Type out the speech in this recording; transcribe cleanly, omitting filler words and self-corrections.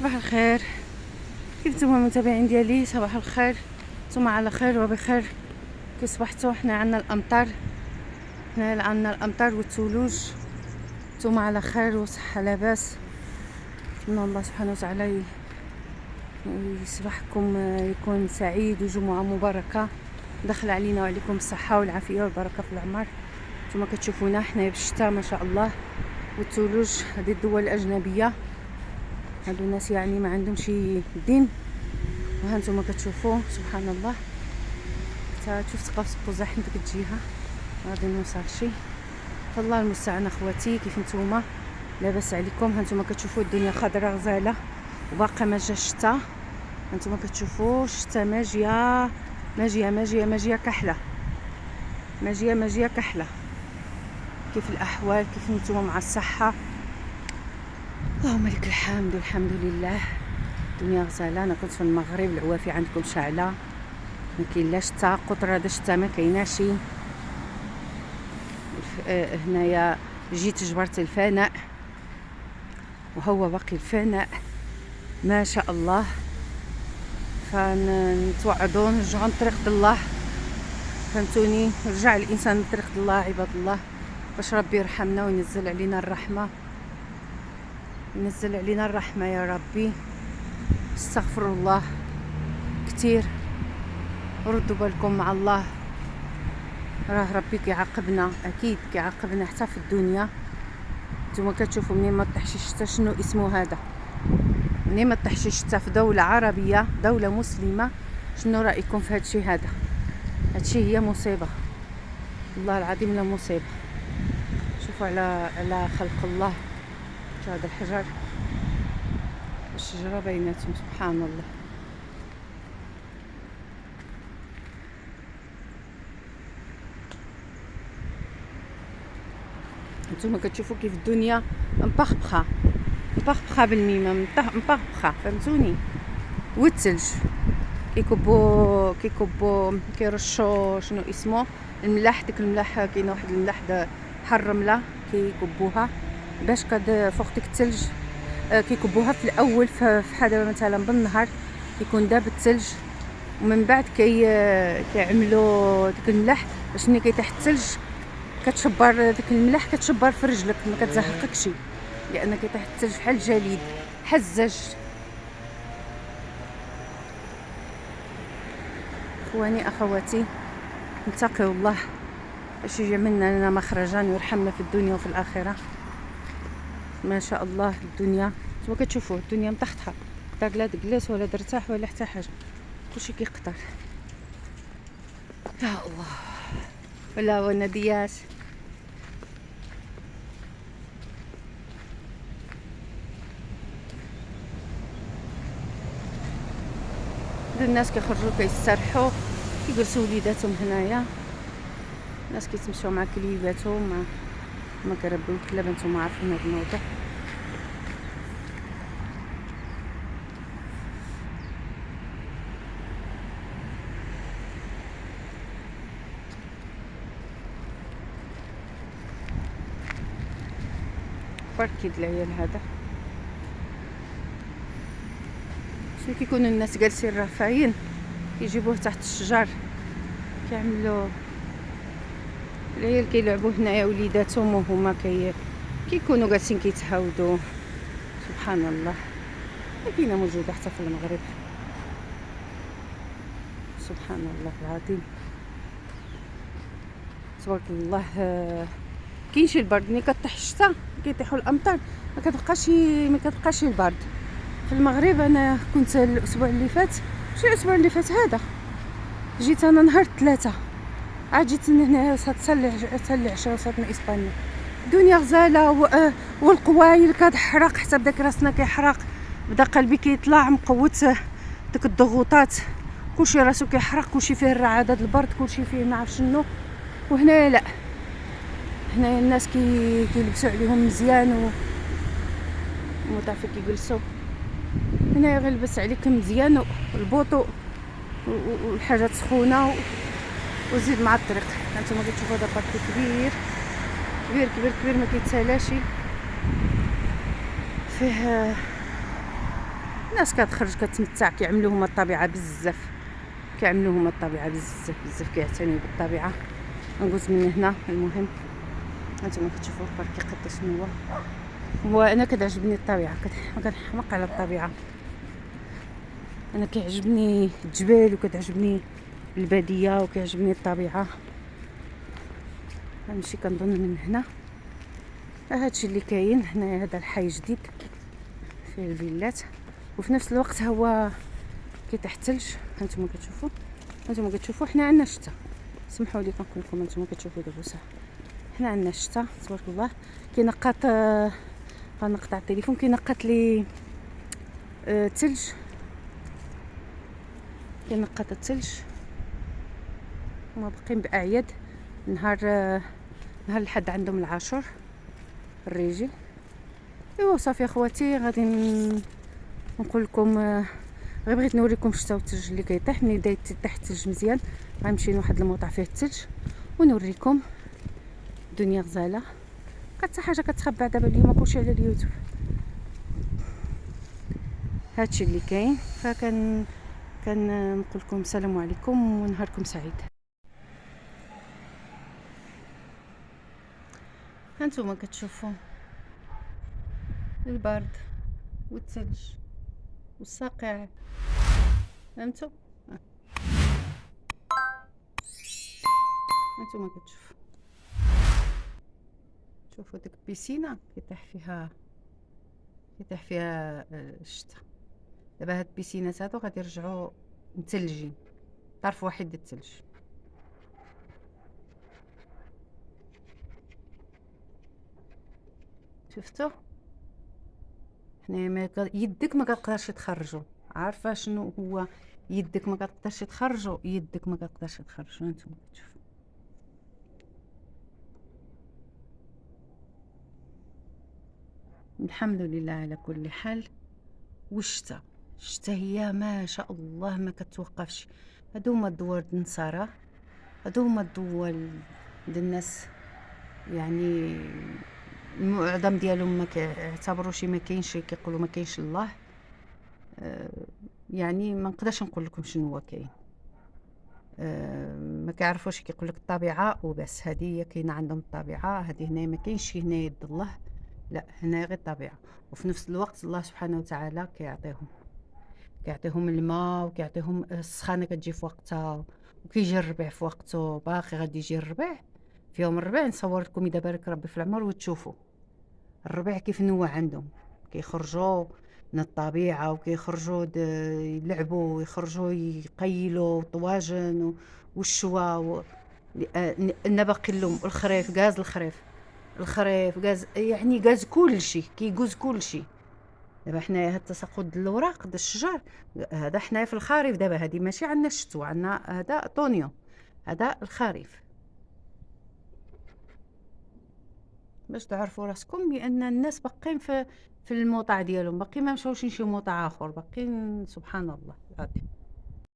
صباح الخير، كيف نتوما المتابعين ديالي؟ صباح الخير، نتوما على خير وبخير. كي صبحتوا؟ حنا عندنا الامطار، حنا عندنا الامطار والثلوج. نتوما على خير وصحه لاباس. نتمنى الله سبحانه وتعالى يصبحكم يكون سعيد وجمعه مباركه دخل علينا وعليكم الصحه والعافيه والبركه في العمر. نتوما كتشوفونا حنا بالشتاء ما شاء الله، والثلوج. هذه الدول الاجنبيه، هادو الناس يعني ما عندهمش دين، وها نتوما كتشوفوا سبحان الله. حتى شفت قوس قزح من ديك الجهه غادي نوصل شي. فالله المستعان اخواتي. كيف نتوما؟ لاباس عليكم؟ ها نتوما كتشوفوا الدنيا خضراء غزاله وباقا ما جا الشتا. هانتوما كتشوفوا الشتا ماجيه ماجيه ماجيه ماجيه كحله، ماجيه ماجيه كحله. كيف الاحوال؟ كيف نتوما مع الصحه؟ اللهم لك الحمد والحمد لله. الدنيا غزاله. انا كنت في المغرب، العوافي عندكم شاعله، ما كاين لا شتا، قطره دا شتا ما كايناش. هنايا جيت جبرت الفناء وهو باقي الفناء ما شاء الله. فنتوعدوا نرجعوا لطريق الله، فهمتوني؟ رجع الانسان لطريق الله عباد الله، باش ربي يرحمنا وينزل علينا الرحمه، ينزل علينا الرحمه يا ربي. استغفر الله كتير، ردوا بالكم مع الله. راه ربي كيعاقبنا، اكيد كيعاقبنا حتى في الدنيا. نتوما كتشوفوا منين ما طيحش الشتا شنو اسمه هذا، منين ما طيحش الشتا في دوله عربيه، دوله مسلمه، شنو رايكم في هذا الشيء هذا؟ هذا الشيء هي مصيبه، والله العظيم لا مصيبه. شوفوا على خلق الله. هذا الحجر، الشجره بيناتهم سبحان الله. نتوما كتشوفوا كيف الدنيا مبخبخه مبخبخه بالميمه، مبخبخه، فهمتوني؟ والثلج كيكبوا كيرشوا شنو اسمه الملاح. ديك الملاح كاينه واحد الملاح بحال الرمله كيكبوها باش فوق ديك الثلج. كيكبوها في الاول في حدا مثلا بالنهار كيكون داب الثلج، ومن بعد كيعملوا ديك الملاح باش ملي كيطيح الثلج كتشبر ديك الملاح، كتشبر في رجلك ما كتزهقكش، لان كيطيح الثلج بحال الجليد بحال الزج. اخواني اخواتي، نتقوا الله باش يجعل لنا مخرجا ويرحمنا في الدنيا وفي الاخره. ما شاء الله الدنيا كما كتشوفوا الدنيا مطحطحه، دار لا دكلاس ولا درتاح ولا حتى حاجه، كلشي كيقطر. يا الله. ولا وناديات الناس كيخرجوا كيسترحوا، كيجلسوا وليداتهم هنايا، الناس كيتمشاو مع كليباتهم ما كيربيو الكلاب. نتوما عارفين هذا الموضوع. بركيد العيال هذا شنو كيكونوا الناس جالسين رافعين كيجيبوه تحت الشجر، كيعملوا العيال كيلعبوا هنايا وليداتهم وهما كيكونوا جالسين كيتهاودوا. سبحان الله، كاينه موجوده حتى في المغرب. سبحان الله العظيم، تبارك الله. كاينش البرد ملي كطيح الشتا، كيطيحوا الامطار ما كتبقاش البرد في المغرب. انا كنت الاسبوع اللي فات، شي الاسبوع اللي فات هذا، جيت انا نهار 3 عاد جيت هنا حتى العشاء وصلتنا اسبانيا. الدنيا غزاله والقوايل كتحرق، حتى بدا راسنا كيحرق، بدا قلبي كيطلع مقوت ديك الضغوطات، كلشي راسو كيحرق، كلشي فيه الرعاده البرد، كلشي فيه ما عرف شنو. وهنايا لا، هنايا الناس كيلبسوا عليهم مزيان ومضافي كيجلسوا هنايا غير لبس عليك مزيان والبوطو والحاجات سخونه وزيد مع الطريق. هانتوما كتشوفوا هذا باركي كبير كبير كبير كبير ما كيتسالاش، فيه الناس كتخرج كتمتع، كيعملوا هما الطبيعه بزاف، كيعملوا هما الطبيعه بزاف بزاف، كيعتنيو بالطبيعه. نقوز من هنا. المهم هانتوما كتشوفوا الباركي قداش هو. وانا كتعجبني الطبيعه، كنحماق على الطبيعه. انا كيعجبني الجبال وكتعجبني الباديه وكيعجبني الطبيعه. غنمشي كنظن من هنا. هادشي اللي كاين هنايا. هذا الحي جديد فيه الفيلات، وفي نفس الوقت هو كيتحت الثلج. هانتوما كتشوفوا حنا عندنا الشتا. سمحوا لي كنقول لكم هانتوما كتشوفوا دابا حنا عندنا الشتا تبارك الله. كينقط غنقطع التليفون، كينقط لي الثلج، كينقط الثلج. هما باقيين باعياد نهار الحد عندهم العاشور الريجي. ايوا صافي اخواتي، غادي نقول لكم غير بغيت نوريكم الشتا والثلج اللي كيطيح. ملي بدا يطيح الثلج مزيان غنمشي لواحد الموطع فيه الثلج ونوريكم. الدنيا غزاله، حتى حاجه كتخبى دابا اليوم كلشي على اليوتيوب. هادشي اللي كاين. فكان نقول لكم السلام عليكم ونهاركم سعيد. هانتوما كتشوفوا البرد والثلج والصقيع. فهمتوا؟ هانتوما كتشوفوا، شوفوا ديك البيسينه كيطيح فيها الشتا. دابا هاد البيسينات هادو غادي يرجعوا متلجين، طرف واحد الثلج. شفتوا؟ حنا يدك ما كتقدرش تخرجوا. عارفه شنو هو يدك ما كتقدرش تخرجوا؟ يدك ما كتقدرش تخرجوا. هانتوما كتشوفوا. الحمد لله على كل حال. والشتا، الشتا هي ما شاء الله ما كتوقفش. هادو هما الدول النصارى، هادو هما الدول ديال الناس يعني المعظم ديالهم ما كيعتبروش ما كاينش، كيقولوا ما كاينش الله. يعني ما نقدرش نقول لكم شنو هو كاين. ما كيعرفوش، كيقول لك الطبيعه وبس. هذه هي كاينه عندهم الطبيعه. هذه هنا ما كاينش هنا يد الله، لا هنا غير الطبيعه. وفي نفس الوقت الله سبحانه وتعالى كيعطيهم الماء وكيعطيهم السخانه كتجي في وقتها، وكيجي الربيع في وقته. باقي غادي يجي الربيع. في يوم الربيع نصور لكم اذا بارك ربي في العمر وتشوفوا الربيع كيف نوع عندهم. كيخرجوا من الطبيعه وكيخرجوا يلعبوا ويخرجوا يقيلوا طواجن والشوا النبق اللوم والخريف. غاز الخريف غاز، يعني غاز كلشي، كيجوز كلشي. دابا حنايا هاد التساقط د الاوراق د الشجر هذا حنايا في الخريف. دابا هادي ماشي عندنا الشتو، عندنا هذا طونيو، هذا الخريف. باش تعرفوا راسكم بان الناس باقين في الموطع ديالهم، باقي ما مشاوش لشي موطع اخر، باقين سبحان الله العظيم.